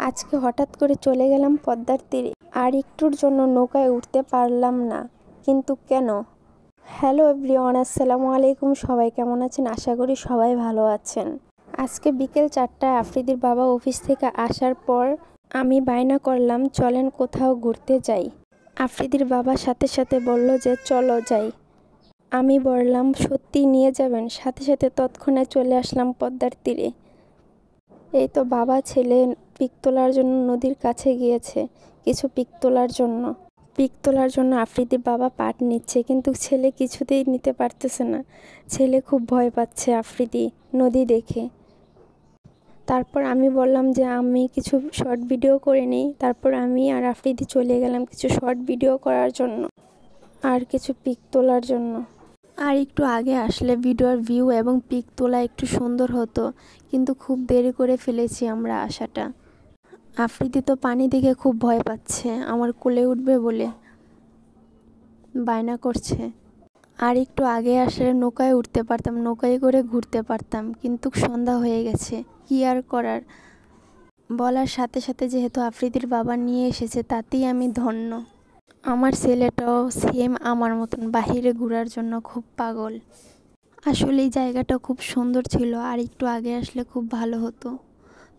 আজকে হঠাৎ করে চলে গেলাম পদ্মার তীরে, আর একটুর জন্য নৌকায় উঠতে পারলাম না। কিন্তু কেন? হ্যালো এভরিওয়ান, আসসালামু আলাইকুম। সবাই কেমন আছেন? আশা করি সবাই ভালো আছেন। আজকে বিকেল 4টায় আফ্রিদির বাবা অফিস থেকে আসার পর আমি বায়না করলাম, চলেন কোথাও ঘুরতে যাই। আফ্রিদির বাবা সাথে সাথে বলল যে চলো যাই। আমি বললাম সত্যি নিয়ে যাবেন? সাথে সাথে তৎক্ষণাৎ চলে আসলাম পদ্মার তীরে। এই তো বাবা ছেলে পিক তোলার জন্য নদীর কাছে গিয়েছে, কিছু পিক তোলার জন্য আফ্রিদির বাবা পাট নিচ্ছে, কিন্তু ছেলে কিছুতেই নিতে পারতেছে না। ছেলে খুব ভয় পাচ্ছে আফ্রিদি নদী দেখে। তারপর আমি বললাম যে আমি কিছু শর্ট ভিডিও করে নিই। তারপর আমি আর আফ্রিদি চলে গেলাম কিছু শর্ট ভিডিও করার জন্য আর কিছু পিক তোলার জন্য। আর একটু আগে আসলে ভিডিওর ভিউ এবং পিক তোলা একটু সুন্দর হতো, কিন্তু খুব দেরি করে ফেলেছি আমরা আসাটা। আফ্রিদি তো পানি দেখে খুব ভয় পাচ্ছে, আমার কোলে উঠবে বলে বায়না করছে। আর একটু আগে আসলে নৌকায় উঠতে পারতাম, নৌকায় করে ঘুরতে পারতাম, কিন্তু সন্ধ্যা হয়ে গেছে, কি আর করার। বলার সাথে সাথে যেহেতু আফ্রিদির বাবা নিয়ে এসেছে, তাতেই আমি ধন্য। আমার ছেলেটাও সেম আমার মতন বাহিরে ঘোরার জন্য খুব পাগল। আসলে এই জায়গাটা খুব সুন্দর ছিল, আর একটু আগে আসলে খুব ভালো হতো।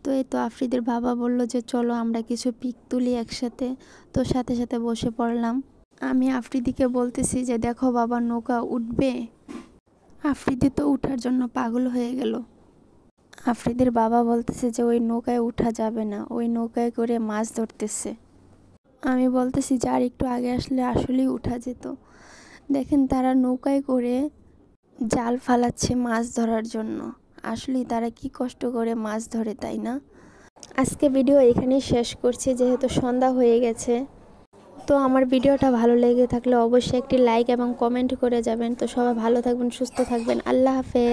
তো এই তো আফ্রিদির বাবা বলল যে চলো আমরা কিছু পিক তুলি একসাথে। তো সাথে সাথে বসে পড়লাম। আমি আফ্রিদিকে বলতেছি যে দেখো বাবা, নৌকা উঠবে। আফ্রিদি তো উঠার জন্য পাগল হয়ে গেল। আফ্রিদির বাবা বলতেছে যে ওই নৌকায় উঠা যাবে না, ওই নৌকায় করে মাছ ধরতেছে। আমি বলতেছি যে আর একটু আগে আসলে আসলেই উঠা যেত। দেখেন তারা নৌকায় করে জাল ফালাচ্ছে মাছ ধরার জন্য। আসলেই তারা কি কষ্ট করে মাছ ধরে, তাই না? আজকে ভিডিও এখানেই শেষ করছি, যেহেতু সন্ধ্যা হয়ে গেছে। তো আমার ভিডিওটা ভালো লেগে থাকলে অবশ্যই একটি লাইক এবং কমেন্ট করে যাবেন। তো সবাই ভালো থাকবেন, সুস্থ থাকবেন। আল্লাহ হাফেজ।